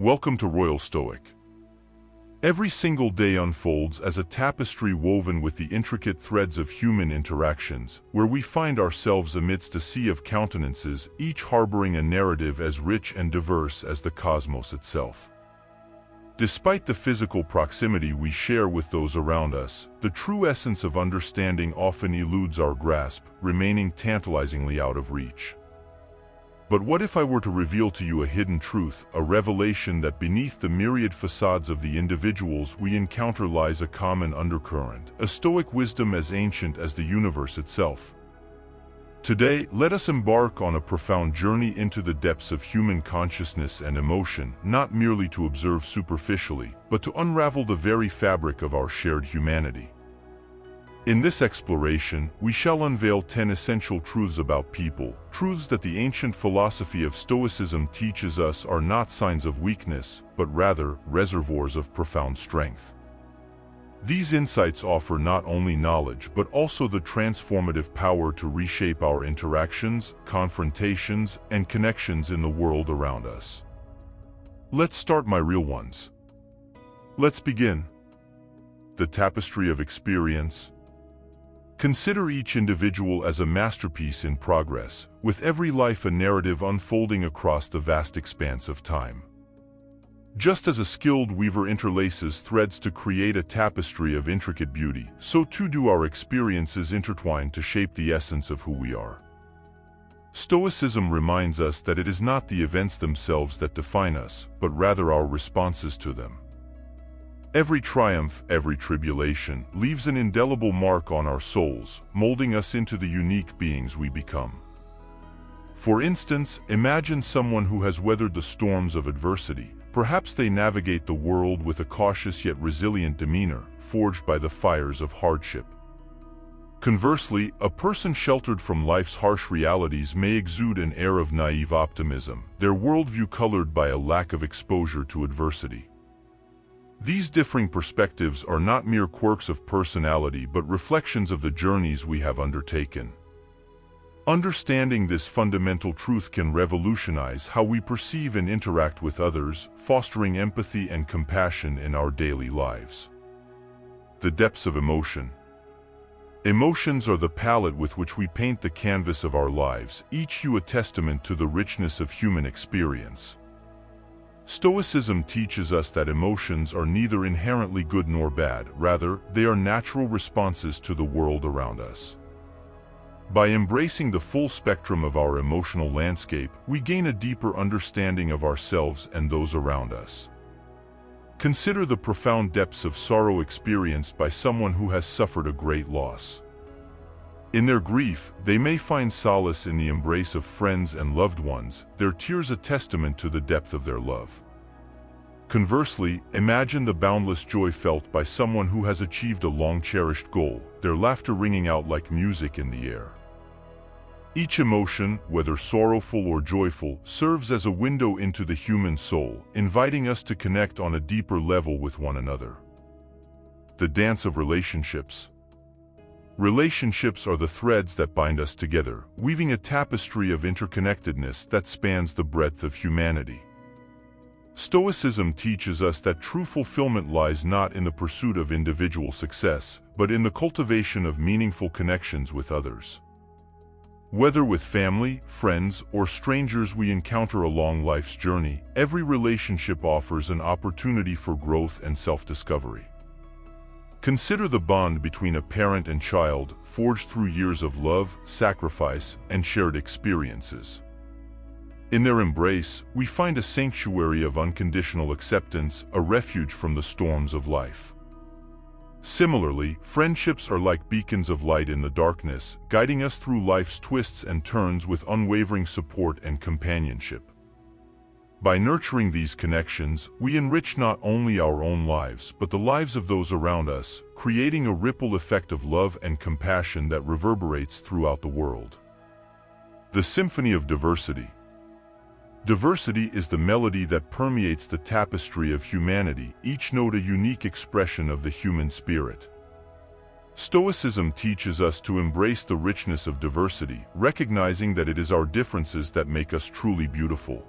Welcome to Royal Stoic. Every single day unfolds as a tapestry woven with the intricate threads of human interactions, where we find ourselves amidst a sea of countenances, each harboring a narrative as rich and diverse as the cosmos itself. Despite the physical proximity we share with those around us, the true essence of understanding often eludes our grasp, remaining tantalizingly out of reach. But what if I were to reveal to you a hidden truth, a revelation that beneath the myriad facades of the individuals we encounter lies a common undercurrent, a Stoic wisdom as ancient as the universe itself? Today, let us embark on a profound journey into the depths of human consciousness and emotion, not merely to observe superficially, but to unravel the very fabric of our shared humanity. In this exploration, we shall unveil 10 essential truths about people, truths that the ancient philosophy of Stoicism teaches us are not signs of weakness, but rather reservoirs of profound strength. These insights offer not only knowledge but also the transformative power to reshape our interactions, confrontations, and connections in the world around us. Let's start my real ones. Let's begin. The tapestry of experience. Consider each individual as a masterpiece in progress, with every life a narrative unfolding across the vast expanse of time. Just as a skilled weaver interlaces threads to create a tapestry of intricate beauty, so too do our experiences intertwine to shape the essence of who we are. Stoicism reminds us that it is not the events themselves that define us, but rather our responses to them. Every triumph, every tribulation, leaves an indelible mark on our souls, molding us into the unique beings we become. For instance, imagine someone who has weathered the storms of adversity. Perhaps they navigate the world with a cautious yet resilient demeanor, forged by the fires of hardship. Conversely, a person sheltered from life's harsh realities may exude an air of naive optimism, their worldview colored by a lack of exposure to adversity. These differing perspectives are not mere quirks of personality but reflections of the journeys we have undertaken. Understanding this fundamental truth can revolutionize how we perceive and interact with others, fostering empathy and compassion in our daily lives. The depths of emotion. Emotions are the palette with which we paint the canvas of our lives, each hue a testament to the richness of human experience. Stoicism teaches us that emotions are neither inherently good nor bad, rather, they are natural responses to the world around us. By embracing the full spectrum of our emotional landscape, we gain a deeper understanding of ourselves and those around us. Consider the profound depths of sorrow experienced by someone who has suffered a great loss. In their grief, they may find solace in the embrace of friends and loved ones, their tears a testament to the depth of their love. Conversely, imagine the boundless joy felt by someone who has achieved a long-cherished goal, their laughter ringing out like music in the air. Each emotion, whether sorrowful or joyful, serves as a window into the human soul, inviting us to connect on a deeper level with one another. The dance of relationships. Relationships are the threads that bind us together, weaving a tapestry of interconnectedness that spans the breadth of humanity. Stoicism teaches us that true fulfillment lies not in the pursuit of individual success, but in the cultivation of meaningful connections with others. Whether with family, friends, or strangers we encounter along life's journey, every relationship offers an opportunity for growth and self-discovery. Consider the bond between a parent and child, forged through years of love, sacrifice, and shared experiences. In their embrace, we find a sanctuary of unconditional acceptance, a refuge from the storms of life. Similarly, friendships are like beacons of light in the darkness, guiding us through life's twists and turns with unwavering support and companionship. By nurturing these connections, we enrich not only our own lives but the lives of those around us, creating a ripple effect of love and compassion that reverberates throughout the world. The symphony of diversity. Diversity is the melody that permeates the tapestry of humanity, each note a unique expression of the human spirit. Stoicism teaches us to embrace the richness of diversity, recognizing that it is our differences that make us truly beautiful.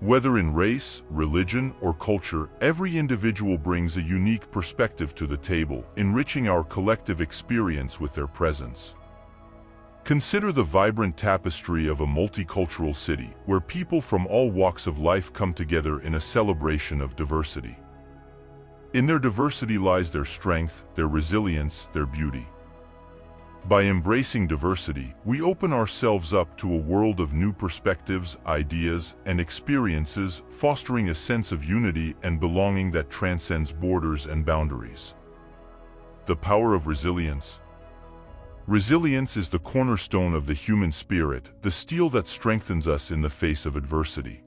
Whether in race, religion, or culture, every individual brings a unique perspective to the table, enriching our collective experience with their presence. Consider the vibrant tapestry of a multicultural city, where people from all walks of life come together in a celebration of diversity. In their diversity lies their strength, their resilience, their beauty. By embracing diversity, we open ourselves up to a world of new perspectives, ideas, and experiences, fostering a sense of unity and belonging that transcends borders and boundaries. The power of resilience. Resilience is the cornerstone of the human spirit, the steel that strengthens us in the face of adversity.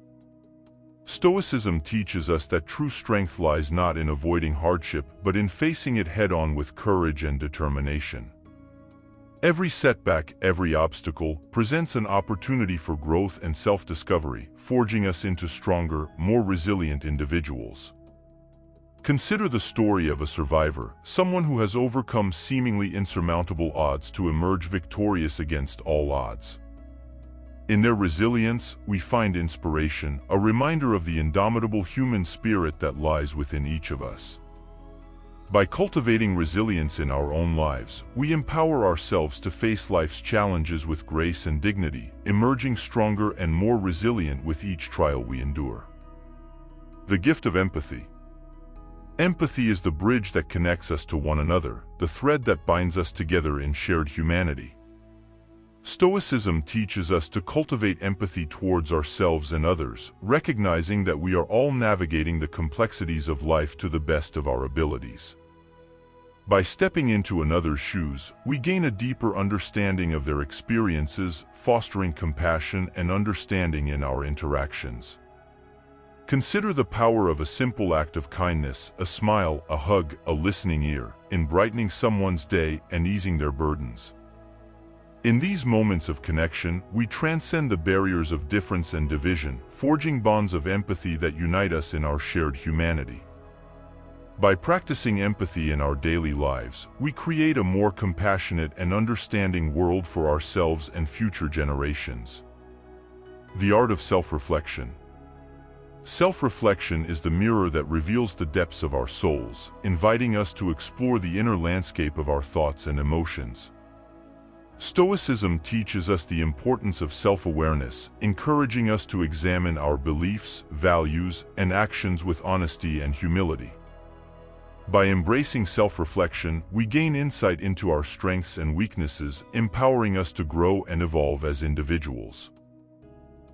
Stoicism teaches us that true strength lies not in avoiding hardship, but in facing it head-on with courage and determination. Every setback, every obstacle, presents an opportunity for growth and self-discovery, forging us into stronger, more resilient individuals. Consider the story of a survivor, someone who has overcome seemingly insurmountable odds to emerge victorious against all odds. In their resilience, we find inspiration, a reminder of the indomitable human spirit that lies within each of us. By cultivating resilience in our own lives, we empower ourselves to face life's challenges with grace and dignity, emerging stronger and more resilient with each trial we endure. The gift of empathy. Empathy is the bridge that connects us to one another, the thread that binds us together in shared humanity. Stoicism teaches us to cultivate empathy towards ourselves and others, recognizing that we are all navigating the complexities of life to the best of our abilities. By stepping into another's shoes, we gain a deeper understanding of their experiences, fostering compassion and understanding in our interactions. Consider the power of a simple act of kindness, a smile, a hug, a listening ear, in brightening someone's day and easing their burdens. In these moments of connection, we transcend the barriers of difference and division, forging bonds of empathy that unite us in our shared humanity. By practicing empathy in our daily lives, we create a more compassionate and understanding world for ourselves and future generations. The art of self-reflection. Self-reflection is the mirror that reveals the depths of our souls, inviting us to explore the inner landscape of our thoughts and emotions. Stoicism teaches us the importance of self-awareness, encouraging us to examine our beliefs, values, and actions with honesty and humility. By embracing self-reflection, we gain insight into our strengths and weaknesses, empowering us to grow and evolve as individuals.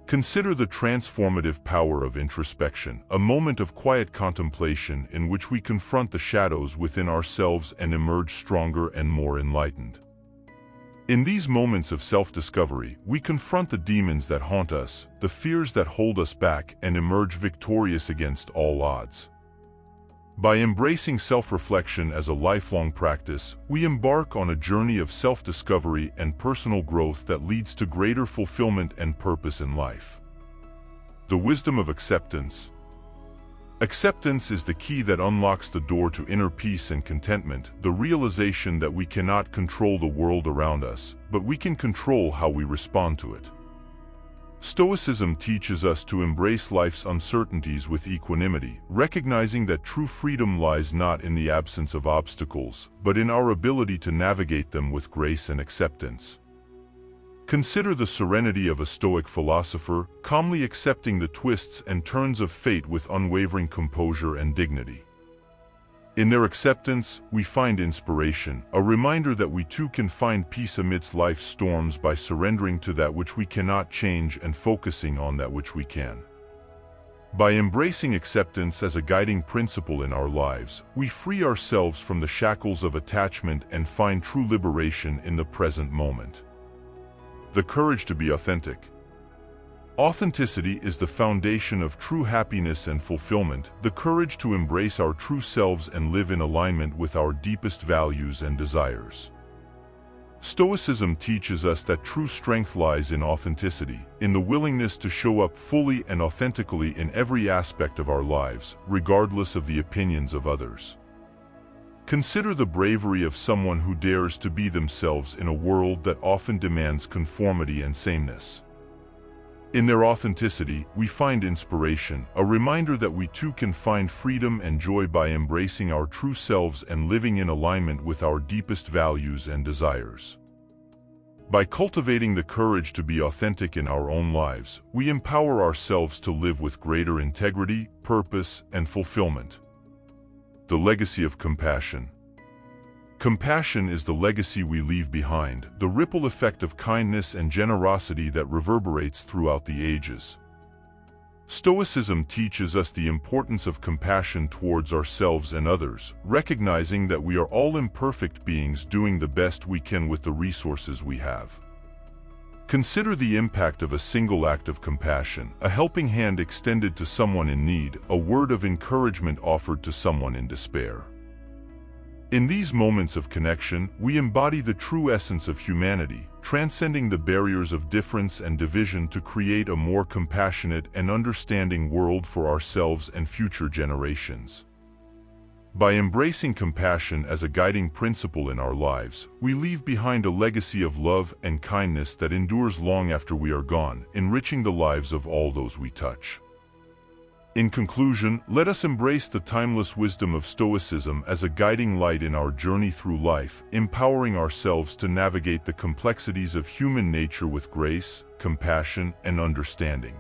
Consider the transformative power of introspection, a moment of quiet contemplation in which we confront the shadows within ourselves and emerge stronger and more enlightened. In these moments of self-discovery, we confront the demons that haunt us, the fears that hold us back, and emerge victorious against all odds. By embracing self-reflection as a lifelong practice, we embark on a journey of self-discovery and personal growth that leads to greater fulfillment and purpose in life. The wisdom of acceptance. Acceptance is the key that unlocks the door to inner peace and contentment, the realization that we cannot control the world around us, but we can control how we respond to it. Stoicism teaches us to embrace life's uncertainties with equanimity, recognizing that true freedom lies not in the absence of obstacles, but in our ability to navigate them with grace and acceptance. Consider the serenity of a Stoic philosopher, calmly accepting the twists and turns of fate with unwavering composure and dignity. In their acceptance, we find inspiration, a reminder that we too can find peace amidst life's storms by surrendering to that which we cannot change and focusing on that which we can. By embracing acceptance as a guiding principle in our lives, we free ourselves from the shackles of attachment and find true liberation in the present moment. The courage to be authentic. Authenticity is the foundation of true happiness and fulfillment, the courage to embrace our true selves and live in alignment with our deepest values and desires. Stoicism teaches us that true strength lies in authenticity, in the willingness to show up fully and authentically in every aspect of our lives, regardless of the opinions of others. Consider the bravery of someone who dares to be themselves in a world that often demands conformity and sameness. In their authenticity, we find inspiration, a reminder that we too can find freedom and joy by embracing our true selves and living in alignment with our deepest values and desires. By cultivating the courage to be authentic in our own lives, we empower ourselves to live with greater integrity, purpose, and fulfillment. The legacy of compassion. Compassion is the legacy we leave behind, the ripple effect of kindness and generosity that reverberates throughout the ages. Stoicism teaches us the importance of compassion towards ourselves and others, recognizing that we are all imperfect beings doing the best we can with the resources we have. Consider the impact of a single act of compassion, a helping hand extended to someone in need, a word of encouragement offered to someone in despair. In these moments of connection, we embody the true essence of humanity, transcending the barriers of difference and division to create a more compassionate and understanding world for ourselves and future generations. By embracing compassion as a guiding principle in our lives, we leave behind a legacy of love and kindness that endures long after we are gone, enriching the lives of all those we touch. In conclusion, let us embrace the timeless wisdom of Stoicism as a guiding light in our journey through life, empowering ourselves to navigate the complexities of human nature with grace, compassion, and understanding.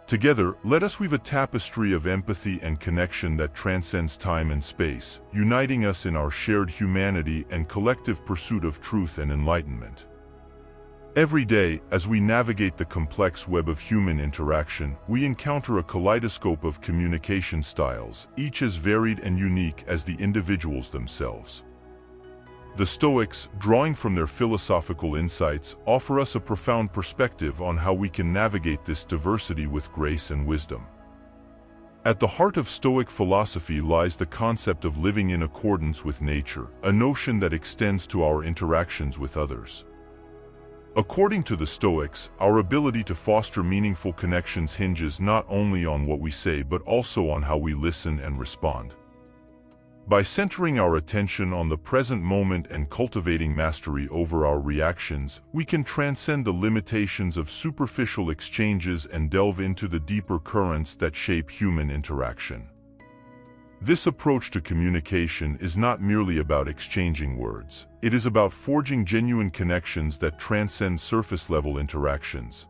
Together, let us weave a tapestry of empathy and connection that transcends time and space, uniting us in our shared humanity and collective pursuit of truth and enlightenment. Every day, as we navigate the complex web of human interaction, we encounter a kaleidoscope of communication styles, each as varied and unique as the individuals themselves. The Stoics, drawing from their philosophical insights, offer us a profound perspective on how we can navigate this diversity with grace and wisdom. At the heart of Stoic philosophy lies the concept of living in accordance with nature, a notion that extends to our interactions with others. According to the Stoics, our ability to foster meaningful connections hinges not only on what we say but also on how we listen and respond. By centering our attention on the present moment and cultivating mastery over our reactions, we can transcend the limitations of superficial exchanges and delve into the deeper currents that shape human interaction. This approach to communication is not merely about exchanging words. It is about forging genuine connections that transcend surface-level interactions.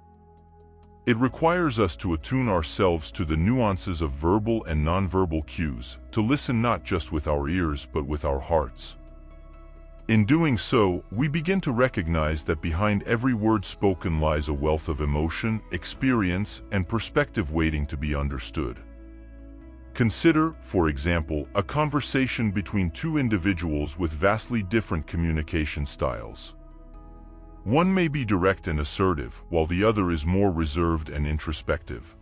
It requires us to attune ourselves to the nuances of verbal and nonverbal cues, to listen not just with our ears but with our hearts. In doing so, we begin to recognize that behind every word spoken lies a wealth of emotion, experience, and perspective waiting to be understood. Consider, for example, a conversation between two individuals with vastly different communication styles. One may be direct and assertive, while the other is more reserved and introspective.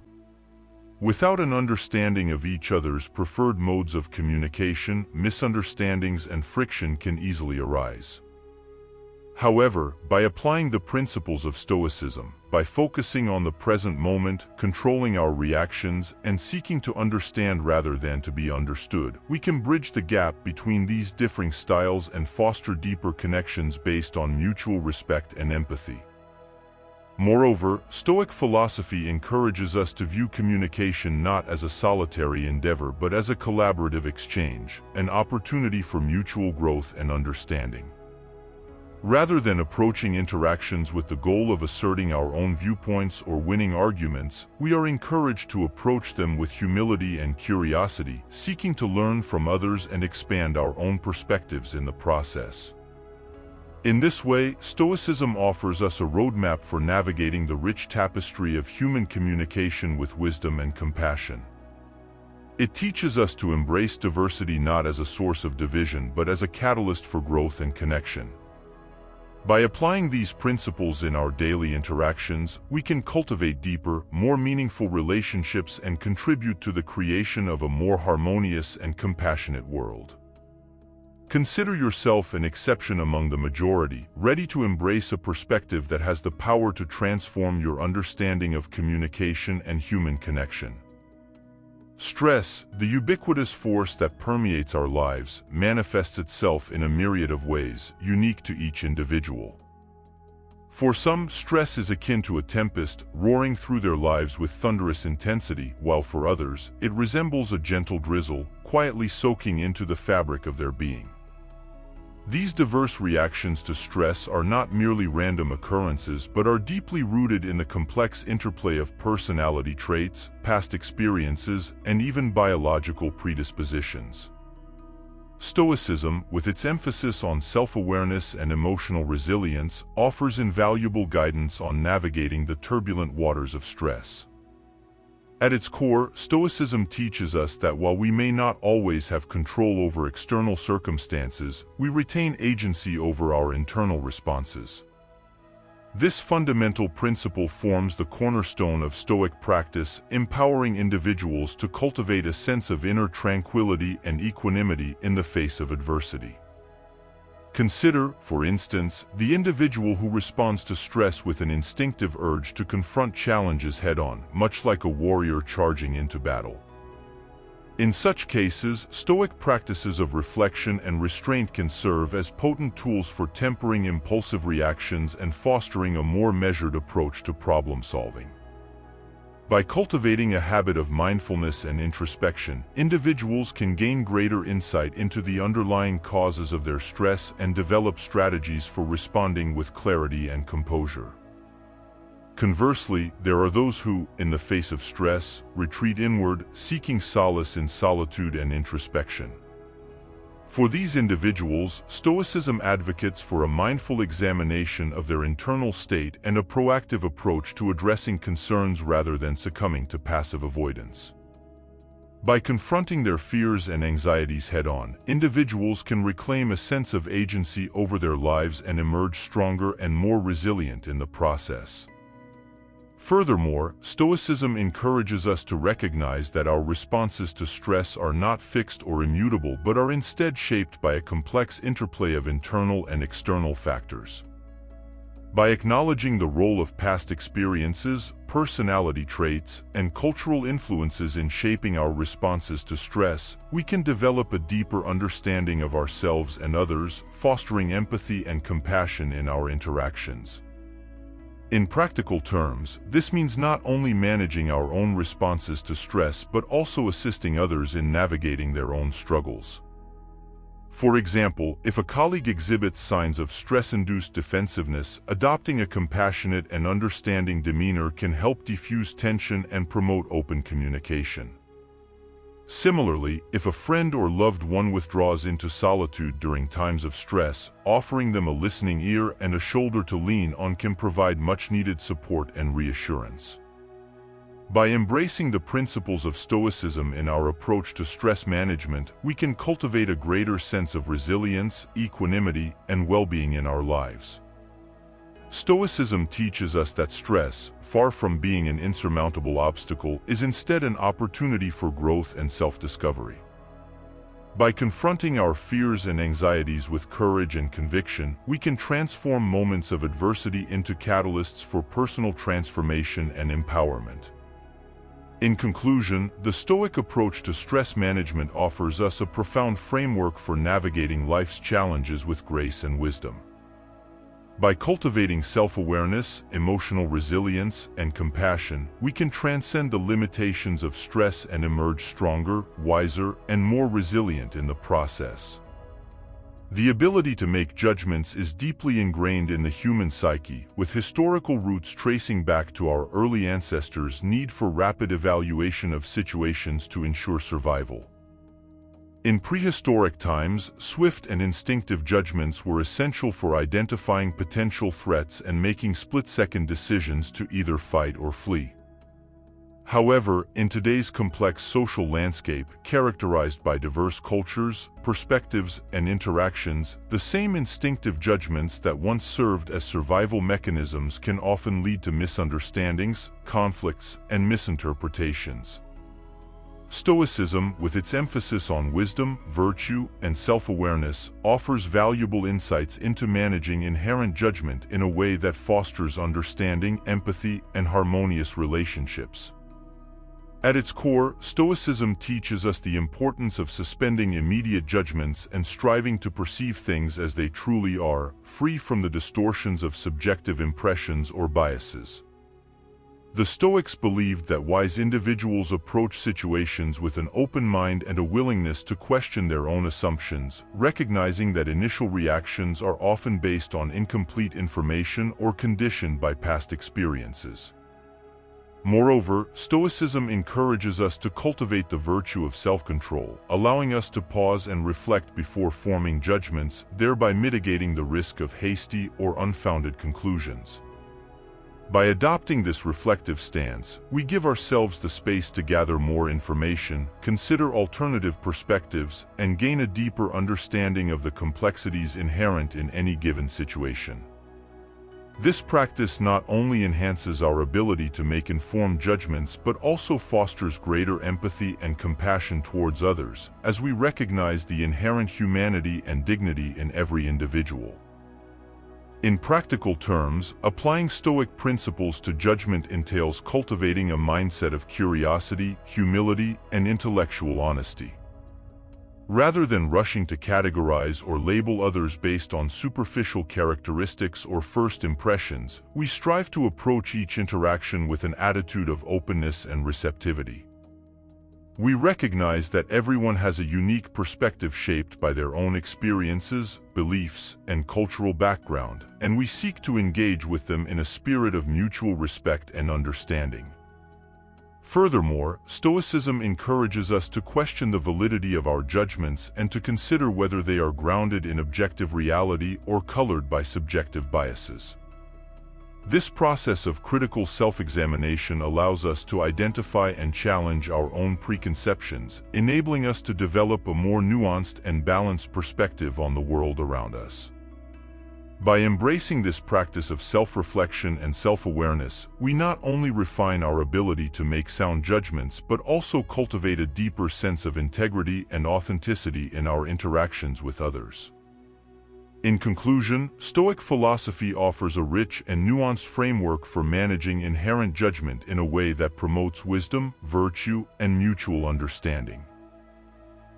Without an understanding of each other's preferred modes of communication, misunderstandings and friction can easily arise. However, by applying the principles of Stoicism, by focusing on the present moment, controlling our reactions, and seeking to understand rather than to be understood, we can bridge the gap between these differing styles and foster deeper connections based on mutual respect and empathy. Moreover, Stoic philosophy encourages us to view communication not as a solitary endeavor but as a collaborative exchange, an opportunity for mutual growth and understanding. Rather than approaching interactions with the goal of asserting our own viewpoints or winning arguments, we are encouraged to approach them with humility and curiosity, seeking to learn from others and expand our own perspectives in the process. In this way, Stoicism offers us a roadmap for navigating the rich tapestry of human communication with wisdom and compassion. It teaches us to embrace diversity not as a source of division but as a catalyst for growth and connection. By applying these principles in our daily interactions, we can cultivate deeper, more meaningful relationships and contribute to the creation of a more harmonious and compassionate world. Consider yourself an exception among the majority, ready to embrace a perspective that has the power to transform your understanding of communication and human connection. Stress, the ubiquitous force that permeates our lives, manifests itself in a myriad of ways, unique to each individual. For some, stress is akin to a tempest roaring through their lives with thunderous intensity, while for others, it resembles a gentle drizzle, quietly soaking into the fabric of their being. These diverse reactions to stress are not merely random occurrences but are deeply rooted in the complex interplay of personality traits, past experiences, and even biological predispositions. Stoicism, with its emphasis on self-awareness and emotional resilience, offers invaluable guidance on navigating the turbulent waters of stress. At its core, Stoicism teaches us that while we may not always have control over external circumstances, we retain agency over our internal responses. This fundamental principle forms the cornerstone of Stoic practice, empowering individuals to cultivate a sense of inner tranquility and equanimity in the face of adversity. Consider, for instance, the individual who responds to stress with an instinctive urge to confront challenges head-on, much like a warrior charging into battle. In such cases, Stoic practices of reflection and restraint can serve as potent tools for tempering impulsive reactions and fostering a more measured approach to problem-solving. By cultivating a habit of mindfulness and introspection, individuals can gain greater insight into the underlying causes of their stress and develop strategies for responding with clarity and composure. Conversely, there are those who, in the face of stress, retreat inward, seeking solace in solitude and introspection. For these individuals, Stoicism advocates for a mindful examination of their internal state and a proactive approach to addressing concerns rather than succumbing to passive avoidance. By confronting their fears and anxieties head-on, individuals can reclaim a sense of agency over their lives and emerge stronger and more resilient in the process. Furthermore, Stoicism encourages us to recognize that our responses to stress are not fixed or immutable but are instead shaped by a complex interplay of internal and external factors. By acknowledging the role of past experiences, personality traits, and cultural influences in shaping our responses to stress, we can develop a deeper understanding of ourselves and others, fostering empathy and compassion in our interactions. In practical terms, this means not only managing our own responses to stress but also assisting others in navigating their own struggles. For example, if a colleague exhibits signs of stress-induced defensiveness, adopting a compassionate and understanding demeanor can help diffuse tension and promote open communication. Similarly, if a friend or loved one withdraws into solitude during times of stress, offering them a listening ear and a shoulder to lean on can provide much-needed support and reassurance. By embracing the principles of Stoicism in our approach to stress management, we can cultivate a greater sense of resilience, equanimity, and well-being in our lives. Stoicism teaches us that stress, far from being an insurmountable obstacle, is instead an opportunity for growth and self-discovery. By confronting our fears and anxieties with courage and conviction, we can transform moments of adversity into catalysts for personal transformation and empowerment. In conclusion, the Stoic approach to stress management offers us a profound framework for navigating life's challenges with grace and wisdom. By cultivating self-awareness, emotional resilience, and compassion, we can transcend the limitations of stress and emerge stronger, wiser, and more resilient in the process. The ability to make judgments is deeply ingrained in the human psyche, with historical roots tracing back to our early ancestors' need for rapid evaluation of situations to ensure survival. In prehistoric times, swift and instinctive judgments were essential for identifying potential threats and making split-second decisions to either fight or flee. However, in today's complex social landscape, characterized by diverse cultures, perspectives, and interactions, the same instinctive judgments that once served as survival mechanisms can often lead to misunderstandings, conflicts, and misinterpretations. Stoicism, with its emphasis on wisdom, virtue, and self-awareness, offers valuable insights into managing inherent judgment in a way that fosters understanding, empathy, and harmonious relationships. At its core, Stoicism teaches us the importance of suspending immediate judgments and striving to perceive things as they truly are, free from the distortions of subjective impressions or biases. The Stoics believed that wise individuals approach situations with an open mind and a willingness to question their own assumptions, recognizing that initial reactions are often based on incomplete information or conditioned by past experiences. Moreover, Stoicism encourages us to cultivate the virtue of self-control, allowing us to pause and reflect before forming judgments, thereby mitigating the risk of hasty or unfounded conclusions. By adopting this reflective stance, we give ourselves the space to gather more information, consider alternative perspectives, and gain a deeper understanding of the complexities inherent in any given situation. This practice not only enhances our ability to make informed judgments but also fosters greater empathy and compassion towards others, as we recognize the inherent humanity and dignity in every individual. In practical terms, applying Stoic principles to judgment entails cultivating a mindset of curiosity, humility, and intellectual honesty. Rather than rushing to categorize or label others based on superficial characteristics or first impressions, we strive to approach each interaction with an attitude of openness and receptivity. We recognize that everyone has a unique perspective shaped by their own experiences, beliefs, and cultural background, and we seek to engage with them in a spirit of mutual respect and understanding. Furthermore, Stoicism encourages us to question the validity of our judgments and to consider whether they are grounded in objective reality or colored by subjective biases. This process of critical self-examination allows us to identify and challenge our own preconceptions, enabling us to develop a more nuanced and balanced perspective on the world around us. By embracing this practice of self-reflection and self-awareness, we not only refine our ability to make sound judgments but also cultivate a deeper sense of integrity and authenticity in our interactions with others. In conclusion, Stoic philosophy offers a rich and nuanced framework for managing inherent judgment in a way that promotes wisdom, virtue, and mutual understanding.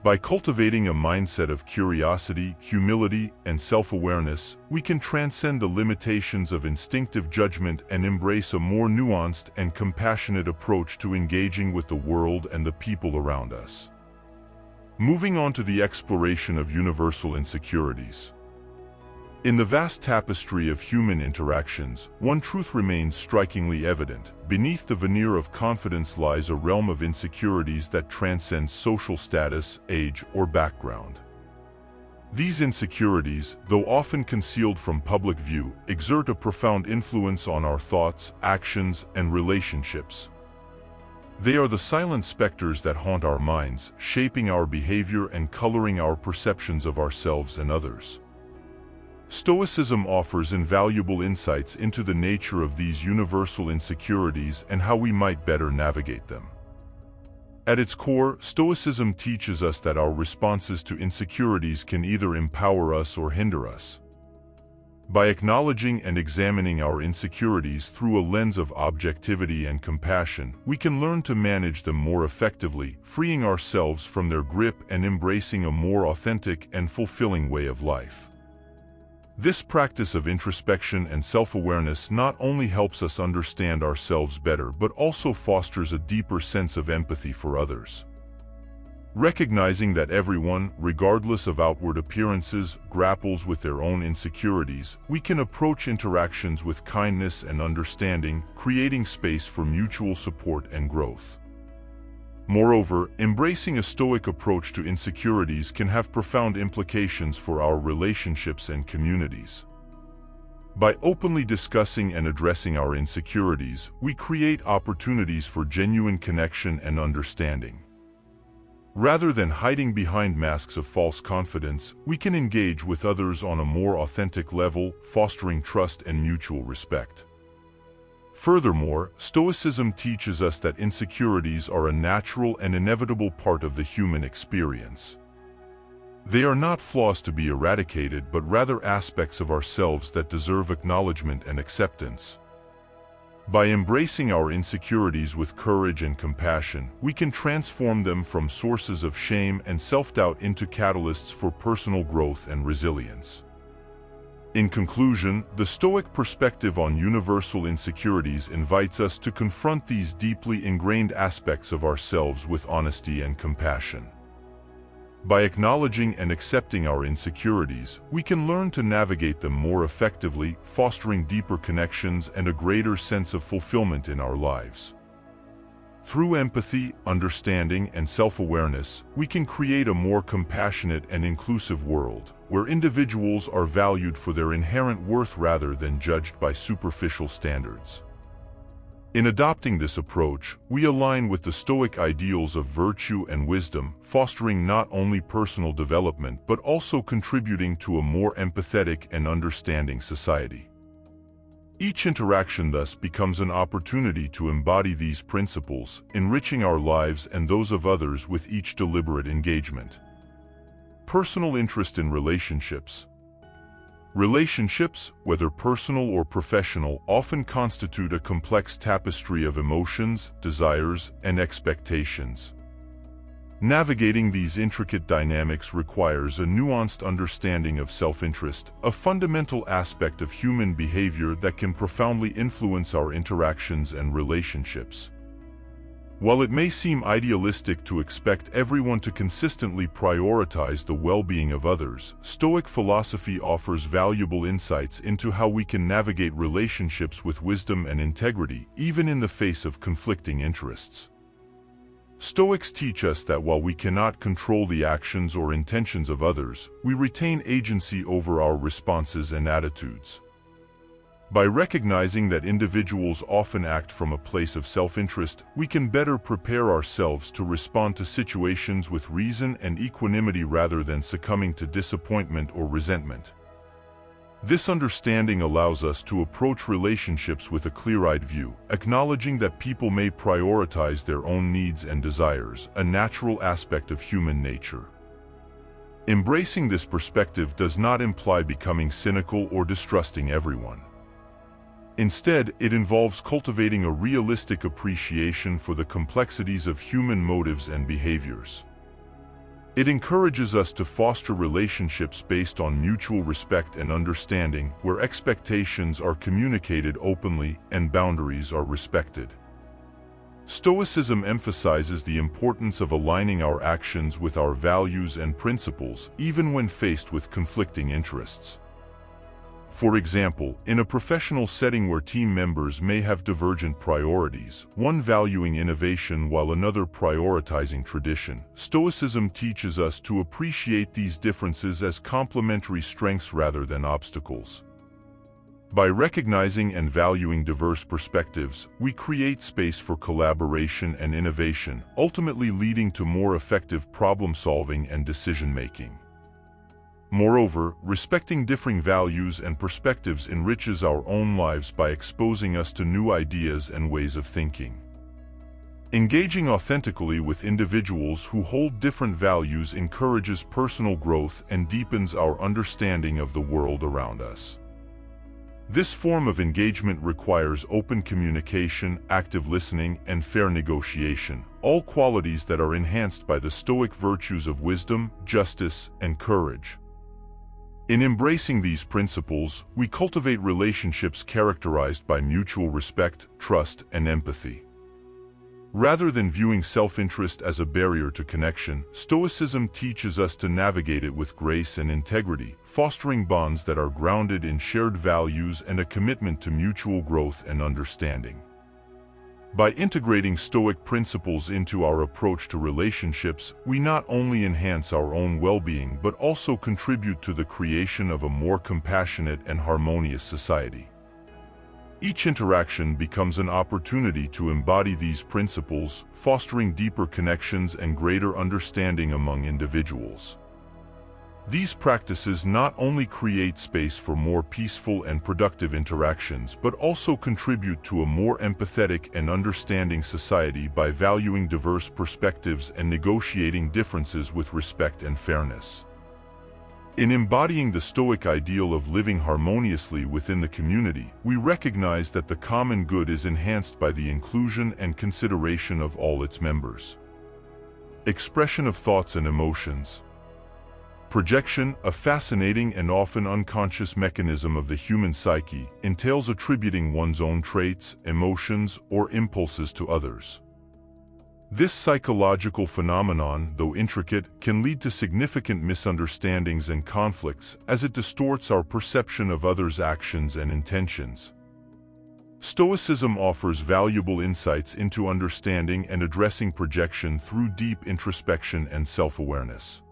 By cultivating a mindset of curiosity, humility, and self-awareness, we can transcend the limitations of instinctive judgment and embrace a more nuanced and compassionate approach to engaging with the world and the people around us. Moving on to the exploration of universal insecurities. In the vast tapestry of human interactions, one truth remains strikingly evident. Beneath the veneer of confidence lies a realm of insecurities that transcends social status, age, or background. These insecurities, though often concealed from public view, exert a profound influence on our thoughts, actions, and relationships. They are the silent specters that haunt our minds, shaping our behavior and coloring our perceptions of ourselves and others. Stoicism offers invaluable insights into the nature of these universal insecurities and how we might better navigate them. At its core, Stoicism teaches us that our responses to insecurities can either empower us or hinder us. By acknowledging and examining our insecurities through a lens of objectivity and compassion, we can learn to manage them more effectively, freeing ourselves from their grip and embracing a more authentic and fulfilling way of life. This practice of introspection and self-awareness not only helps us understand ourselves better but also fosters a deeper sense of empathy for others. Recognizing that everyone, regardless of outward appearances, grapples with their own insecurities, we can approach interactions with kindness and understanding, creating space for mutual support and growth. Moreover, embracing a Stoic approach to insecurities can have profound implications for our relationships and communities. By openly discussing and addressing our insecurities, we create opportunities for genuine connection and understanding. Rather than hiding behind masks of false confidence, we can engage with others on a more authentic level, fostering trust and mutual respect. Furthermore, Stoicism teaches us that insecurities are a natural and inevitable part of the human experience. They are not flaws to be eradicated but rather aspects of ourselves that deserve acknowledgement and acceptance. By embracing our insecurities with courage and compassion, we can transform them from sources of shame and self-doubt into catalysts for personal growth and resilience. In conclusion, the Stoic perspective on universal insecurities invites us to confront these deeply ingrained aspects of ourselves with honesty and compassion. By acknowledging and accepting our insecurities, we can learn to navigate them more effectively, fostering deeper connections and a greater sense of fulfillment in our lives. Through empathy, understanding, and self-awareness, we can create a more compassionate and inclusive world, where individuals are valued for their inherent worth rather than judged by superficial standards. In adopting this approach, we align with the Stoic ideals of virtue and wisdom, fostering not only personal development but also contributing to a more empathetic and understanding society. Each interaction thus becomes an opportunity to embody these principles, enriching our lives and those of others with each deliberate engagement. Personal interest in relationships. Relationships, whether personal or professional, often constitute a complex tapestry of emotions, desires, and expectations. Navigating these intricate dynamics requires a nuanced understanding of self-interest, a fundamental aspect of human behavior that can profoundly influence our interactions and relationships. While it may seem idealistic to expect everyone to consistently prioritize the well-being of others, Stoic philosophy offers valuable insights into how we can navigate relationships with wisdom and integrity, even in the face of conflicting interests. Stoics teach us that while we cannot control the actions or intentions of others, we retain agency over our responses and attitudes. By recognizing that individuals often act from a place of self-interest, we can better prepare ourselves to respond to situations with reason and equanimity rather than succumbing to disappointment or resentment. This understanding allows us to approach relationships with a clear-eyed view, acknowledging that people may prioritize their own needs and desires, a natural aspect of human nature. Embracing this perspective does not imply becoming cynical or distrusting everyone. Instead, it involves cultivating a realistic appreciation for the complexities of human motives and behaviors. It encourages us to foster relationships based on mutual respect and understanding, where expectations are communicated openly and boundaries are respected. Stoicism emphasizes the importance of aligning our actions with our values and principles, even when faced with conflicting interests. For example, in a professional setting where team members may have divergent priorities, one valuing innovation while another prioritizing tradition, Stoicism teaches us to appreciate these differences as complementary strengths rather than obstacles. By recognizing and valuing diverse perspectives, we create space for collaboration and innovation, ultimately leading to more effective problem-solving and decision-making. Moreover, respecting differing values and perspectives enriches our own lives by exposing us to new ideas and ways of thinking. Engaging authentically with individuals who hold different values encourages personal growth and deepens our understanding of the world around us. This form of engagement requires open communication, active listening, and fair negotiation, all qualities that are enhanced by the Stoic virtues of wisdom, justice, and courage. In embracing these principles, we cultivate relationships characterized by mutual respect, trust, and empathy. Rather than viewing self-interest as a barrier to connection, Stoicism teaches us to navigate it with grace and integrity, fostering bonds that are grounded in shared values and a commitment to mutual growth and understanding. By integrating Stoic principles into our approach to relationships, we not only enhance our own well-being but also contribute to the creation of a more compassionate and harmonious society. Each interaction becomes an opportunity to embody these principles, fostering deeper connections and greater understanding among individuals. These practices not only create space for more peaceful and productive interactions but also contribute to a more empathetic and understanding society by valuing diverse perspectives and negotiating differences with respect and fairness. In embodying the Stoic ideal of living harmoniously within the community, we recognize that the common good is enhanced by the inclusion and consideration of all its members. Expression of thoughts and emotions. Projection, a fascinating and often unconscious mechanism of the human psyche, entails attributing one's own traits, emotions, or impulses to others. This psychological phenomenon, though intricate, can lead to significant misunderstandings and conflicts as it distorts our perception of others' actions and intentions. Stoicism offers valuable insights into understanding and addressing projection through deep introspection and self-awareness.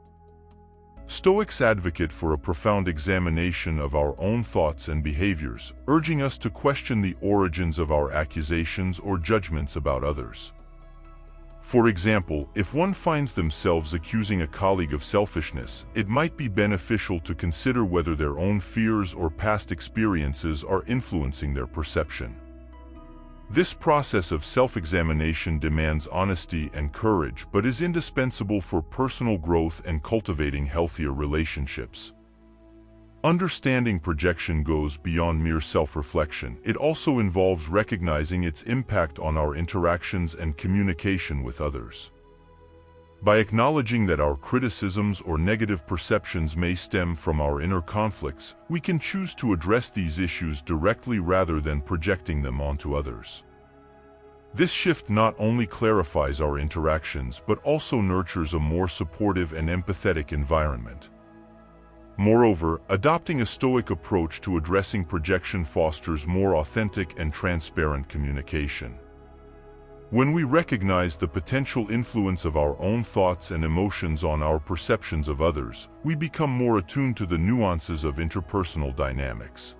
Stoics advocate for a profound examination of our own thoughts and behaviors, urging us to question the origins of our accusations or judgments about others. For example, if one finds themselves accusing a colleague of selfishness, it might be beneficial to consider whether their own fears or past experiences are influencing their perception. This process of self-examination demands honesty and courage, but is indispensable for personal growth and cultivating healthier relationships. Understanding projection goes beyond mere self-reflection. It also involves recognizing its impact on our interactions and communication with others. By acknowledging that our criticisms or negative perceptions may stem from our inner conflicts, we can choose to address these issues directly rather than projecting them onto others. This shift not only clarifies our interactions but also nurtures a more supportive and empathetic environment. Moreover, adopting a Stoic approach to addressing projection fosters more authentic and transparent communication. When we recognize the potential influence of our own thoughts and emotions on our perceptions of others, we become more attuned to the nuances of interpersonal dynamics.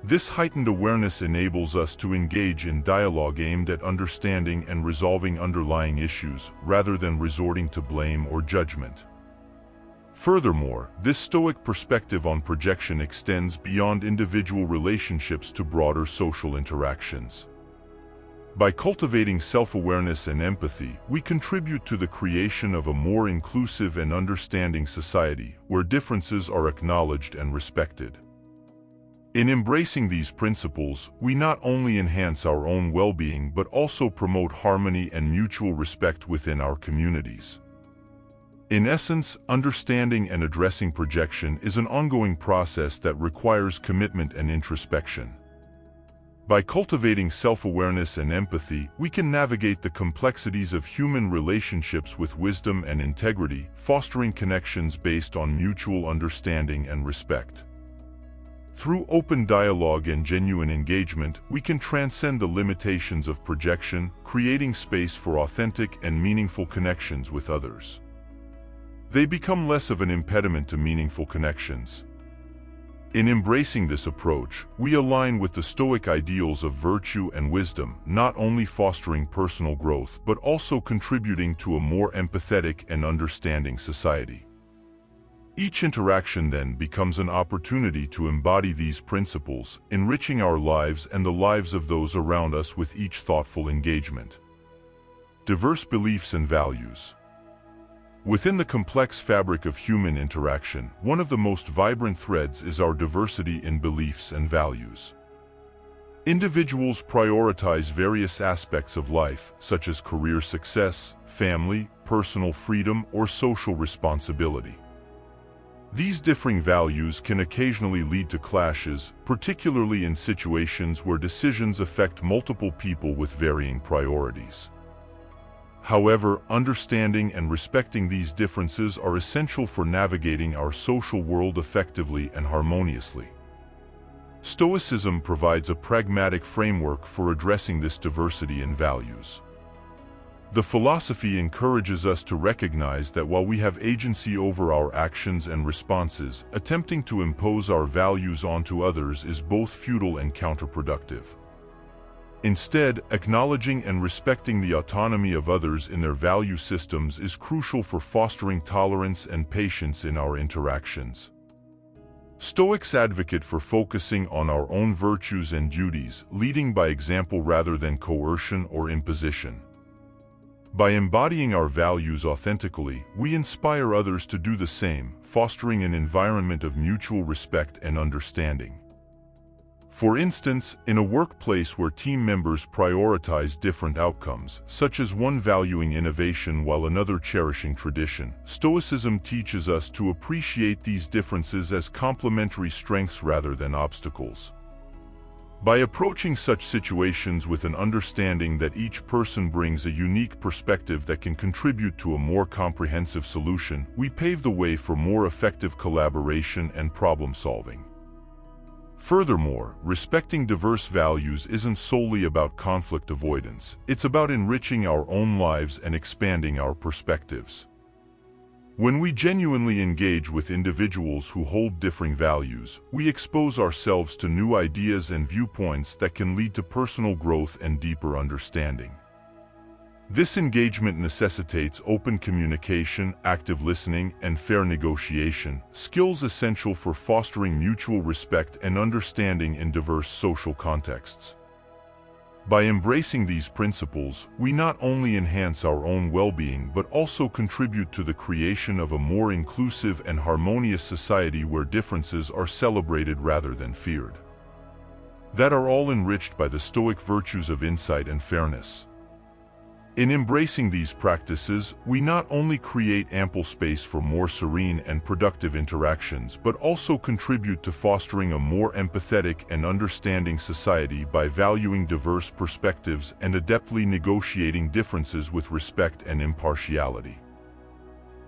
This heightened awareness enables us to engage in dialogue aimed at understanding and resolving underlying issues, rather than resorting to blame or judgment. Furthermore, this Stoic perspective on projection extends beyond individual relationships to broader social interactions. By cultivating self-awareness and empathy, we contribute to the creation of a more inclusive and understanding society, where differences are acknowledged and respected. In embracing these principles, we not only enhance our own well-being but also promote harmony and mutual respect within our communities. In essence, understanding and addressing projection is an ongoing process that requires commitment and introspection. By cultivating self-awareness and empathy, we can navigate the complexities of human relationships with wisdom and integrity, fostering connections based on mutual understanding and respect. Through open dialogue and genuine engagement, we can transcend the limitations of projection, creating space for authentic and meaningful connections with others. They become less of an impediment to meaningful connections. In embracing this approach, we align with the Stoic ideals of virtue and wisdom, not only fostering personal growth but also contributing to a more empathetic and understanding society. Each interaction then becomes an opportunity to embody these principles, enriching our lives and the lives of those around us with each thoughtful engagement. Diverse beliefs and values. Within the complex fabric of human interaction, one of the most vibrant threads is our diversity in beliefs and values. Individuals prioritize various aspects of life, such as career success, family, personal freedom, or social responsibility. These differing values can occasionally lead to clashes, particularly in situations where decisions affect multiple people with varying priorities. However, understanding and respecting these differences are essential for navigating our social world effectively and harmoniously. Stoicism provides a pragmatic framework for addressing this diversity in values. The philosophy encourages us to recognize that while we have agency over our actions and responses, attempting to impose our values onto others is both futile and counterproductive. Instead, acknowledging and respecting the autonomy of others in their value systems is crucial for fostering tolerance and patience in our interactions. Stoics advocate for focusing on our own virtues and duties, leading by example rather than coercion or imposition. By embodying our values authentically, we inspire others to do the same, fostering an environment of mutual respect and understanding. For instance, in a workplace where team members prioritize different outcomes, such as one valuing innovation while another cherishing tradition, Stoicism teaches us to appreciate these differences as complementary strengths rather than obstacles. By approaching such situations with an understanding that each person brings a unique perspective that can contribute to a more comprehensive solution, we pave the way for more effective collaboration and problem-solving. Furthermore, respecting diverse values isn't solely about conflict avoidance, it's about enriching our own lives and expanding our perspectives. When we genuinely engage with individuals who hold differing values, we expose ourselves to new ideas and viewpoints that can lead to personal growth and deeper understanding. This engagement necessitates open communication, active listening, and fair negotiation, skills essential for fostering mutual respect and understanding in diverse social contexts. By embracing these principles, we not only enhance our own well-being but also contribute to the creation of a more inclusive and harmonious society where differences are celebrated rather than feared. That are all enriched by the Stoic virtues of insight and fairness. In embracing these practices, we not only create ample space for more serene and productive interactions but also contribute to fostering a more empathetic and understanding society by valuing diverse perspectives and adeptly negotiating differences with respect and impartiality.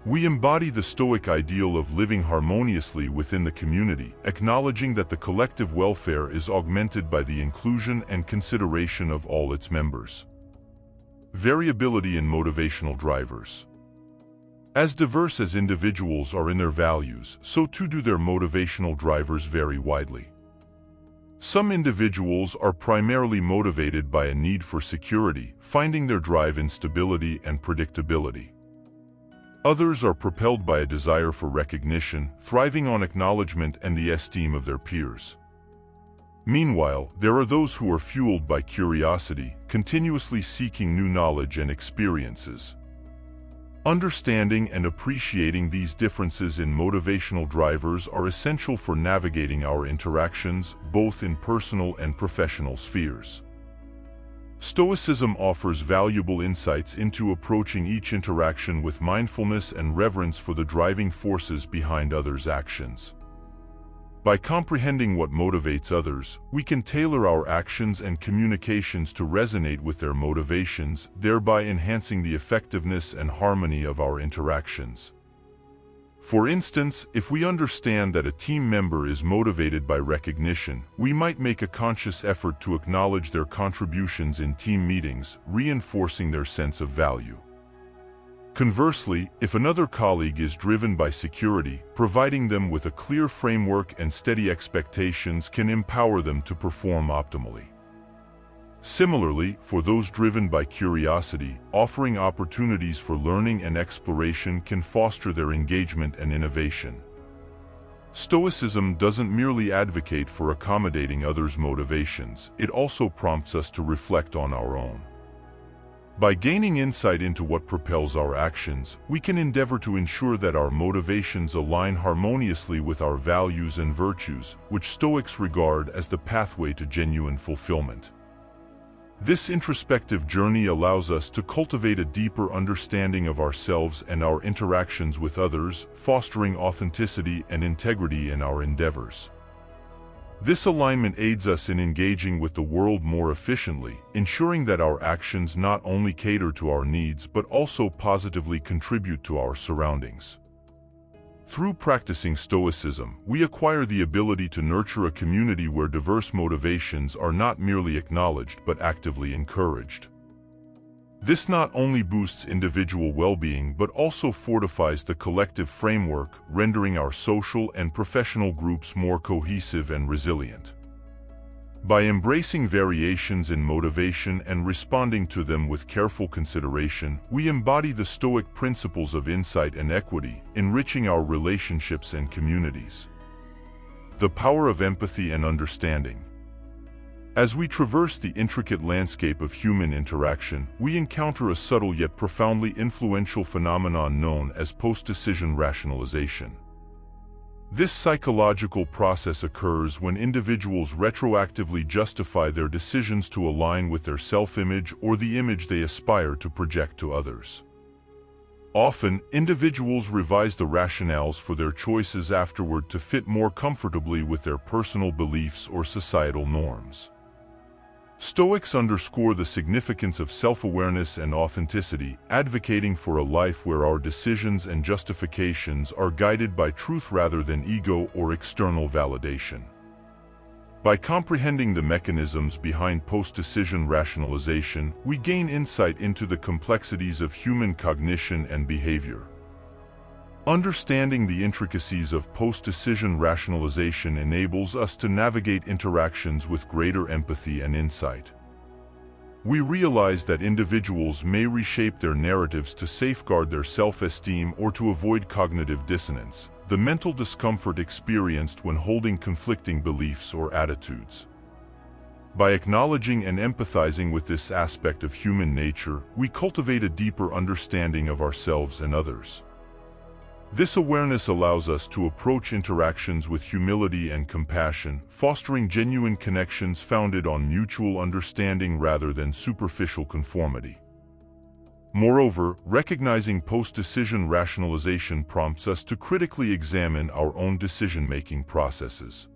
We embody the Stoic ideal of living harmoniously within the community, acknowledging that the collective welfare is augmented by the inclusion and consideration of all its members. Variability in motivational drivers. As diverse as individuals are in their values, so too do their motivational drivers vary widely. Some individuals are primarily motivated by a need for security, finding their drive in stability and predictability. Others are propelled by a desire for recognition, thriving on acknowledgement and the esteem of their peers. Meanwhile, there are those who are fueled by curiosity, continuously seeking new knowledge and experiences. Understanding and appreciating these differences in motivational drivers are essential for navigating our interactions, both in personal and professional spheres. Stoicism offers valuable insights into approaching each interaction with mindfulness and reverence for the driving forces behind others' actions. By comprehending what motivates others, we can tailor our actions and communications to resonate with their motivations, thereby enhancing the effectiveness and harmony of our interactions. For instance, if we understand that a team member is motivated by recognition, we might make a conscious effort to acknowledge their contributions in team meetings, reinforcing their sense of value. Conversely, if another colleague is driven by security, providing them with a clear framework and steady expectations can empower them to perform optimally. Similarly, for those driven by curiosity, offering opportunities for learning and exploration can foster their engagement and innovation. Stoicism doesn't merely advocate for accommodating others' motivations, it also prompts us to reflect on our own. By gaining insight into what propels our actions, we can endeavor to ensure that our motivations align harmoniously with our values and virtues, which Stoics regard as the pathway to genuine fulfillment. This introspective journey allows us to cultivate a deeper understanding of ourselves and our interactions with others, fostering authenticity and integrity in our endeavors. This alignment aids us in engaging with the world more efficiently, ensuring that our actions not only cater to our needs but also positively contribute to our surroundings. Through practicing Stoicism, we acquire the ability to nurture a community where diverse motivations are not merely acknowledged but actively encouraged. This not only boosts individual well-being but also fortifies the collective framework, rendering our social and professional groups more cohesive and resilient. By embracing variations in motivation and responding to them with careful consideration, we embody the Stoic principles of insight and equity, enriching our relationships and communities. The power of empathy and understanding. As we traverse the intricate landscape of human interaction, we encounter a subtle yet profoundly influential phenomenon known as post-decision rationalization. This psychological process occurs when individuals retroactively justify their decisions to align with their self-image or the image they aspire to project to others. Often, individuals revise the rationales for their choices afterward to fit more comfortably with their personal beliefs or societal norms. Stoics underscore the significance of self-awareness and authenticity, advocating for a life where our decisions and justifications are guided by truth rather than ego or external validation. By comprehending the mechanisms behind post-decision rationalization, we gain insight into the complexities of human cognition and behavior. Understanding the intricacies of post-decision rationalization enables us to navigate interactions with greater empathy and insight. We realize that individuals may reshape their narratives to safeguard their self-esteem or to avoid cognitive dissonance, the mental discomfort experienced when holding conflicting beliefs or attitudes. By acknowledging and empathizing with this aspect of human nature, we cultivate a deeper understanding of ourselves and others. This awareness allows us to approach interactions with humility and compassion, fostering genuine connections founded on mutual understanding rather than superficial conformity. Moreover, recognizing post-decision rationalization prompts us to critically examine our own decision-making processes.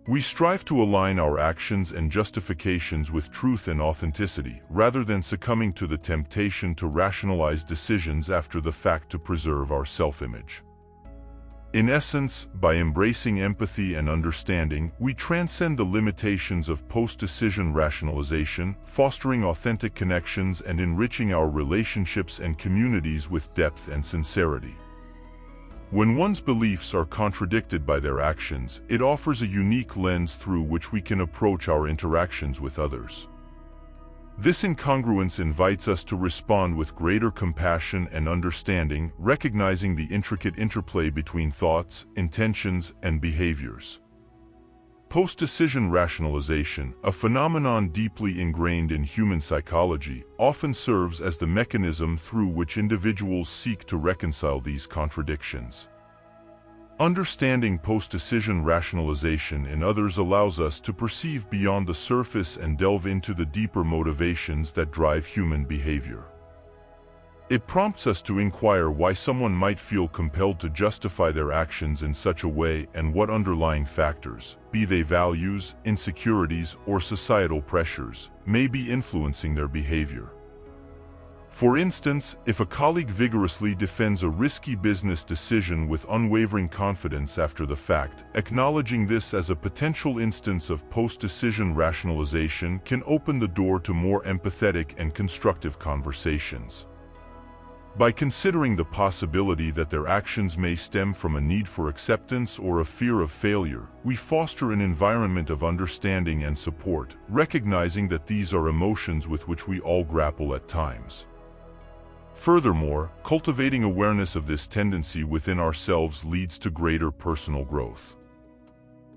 We strive to align our actions and justifications with truth and authenticity, rather than succumbing to the temptation to rationalize decisions after the fact to preserve our self-image. In essence, by embracing empathy and understanding, we transcend the limitations of post-decision rationalization, fostering authentic connections and enriching our relationships and communities with depth and sincerity. When one's beliefs are contradicted by their actions, it offers a unique lens through which we can approach our interactions with others. This incongruence invites us to respond with greater compassion and understanding, recognizing the intricate interplay between thoughts, intentions, and behaviors. Post-decision rationalization, a phenomenon deeply ingrained in human psychology, often serves as the mechanism through which individuals seek to reconcile these contradictions. Understanding post-decision rationalization in others allows us to perceive beyond the surface and delve into the deeper motivations that drive human behavior. It prompts us to inquire why someone might feel compelled to justify their actions in such a way and what underlying factors, be they values, insecurities, or societal pressures, may be influencing their behavior. For instance, if a colleague vigorously defends a risky business decision with unwavering confidence after the fact, acknowledging this as a potential instance of post-decision rationalization can open the door to more empathetic and constructive conversations. By considering the possibility that their actions may stem from a need for acceptance or a fear of failure, we foster an environment of understanding and support, recognizing that these are emotions with which we all grapple at times. Furthermore, cultivating awareness of this tendency within ourselves leads to greater personal growth.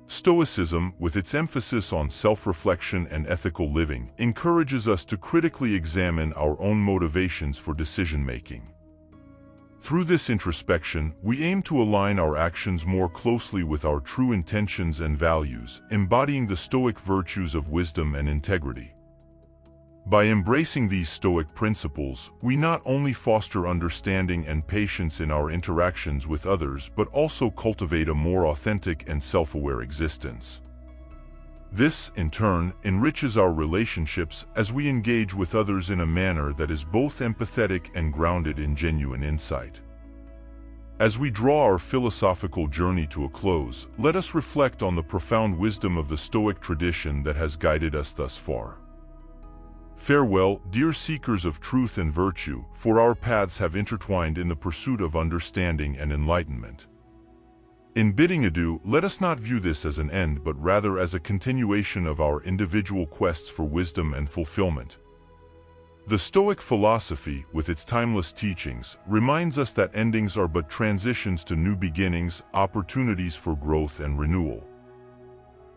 Stoicism, with its emphasis on self-reflection and ethical living, encourages us to critically examine our own motivations for decision-making. Through this introspection, we aim to align our actions more closely with our true intentions and values, embodying the Stoic virtues of wisdom and integrity. By embracing these Stoic principles, we not only foster understanding and patience in our interactions with others but also cultivate a more authentic and self-aware existence. This, in turn, enriches our relationships as we engage with others in a manner that is both empathetic and grounded in genuine insight. As we draw our philosophical journey to a close, let us reflect on the profound wisdom of the Stoic tradition that has guided us thus far. Farewell, dear seekers of truth and virtue, for our paths have intertwined in the pursuit of understanding and enlightenment. In bidding adieu, let us not view this as an end but rather as a continuation of our individual quests for wisdom and fulfillment. The Stoic philosophy, with its timeless teachings, reminds us that endings are but transitions to new beginnings, opportunities for growth and renewal.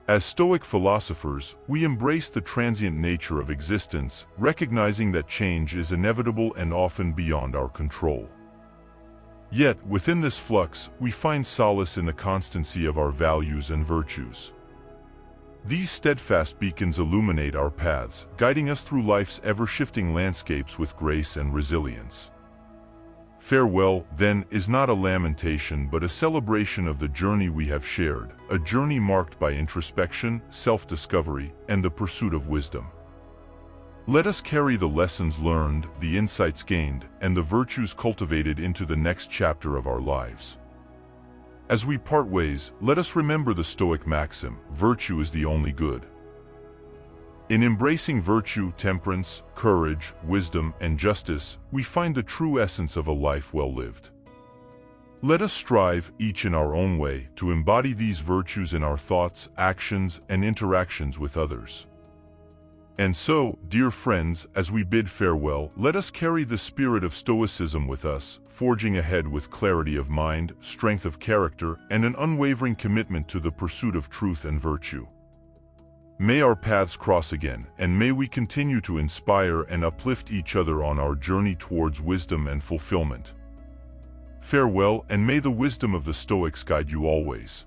As Stoic philosophers, we embrace the transient nature of existence, recognizing that change is inevitable and often beyond our control. Yet, within this flux, we find solace in the constancy of our values and virtues. These steadfast beacons illuminate our paths, guiding us through life's ever-shifting landscapes with grace and resilience. Farewell, then, is not a lamentation but a celebration of the journey we have shared, a journey marked by introspection, self-discovery, and the pursuit of wisdom. Let us carry the lessons learned, the insights gained, and the virtues cultivated into the next chapter of our lives. As we part ways, let us remember the Stoic maxim, virtue is the only good. In embracing virtue, temperance, courage, wisdom, and justice, we find the true essence of a life well lived. Let us strive, each in our own way, to embody these virtues in our thoughts, actions, and interactions with others. And so, dear friends, as we bid farewell, let us carry the spirit of Stoicism with us, forging ahead with clarity of mind, strength of character, and an unwavering commitment to the pursuit of truth and virtue. May our paths cross again, and may we continue to inspire and uplift each other on our journey towards wisdom and fulfillment. Farewell, and may the wisdom of the Stoics guide you always.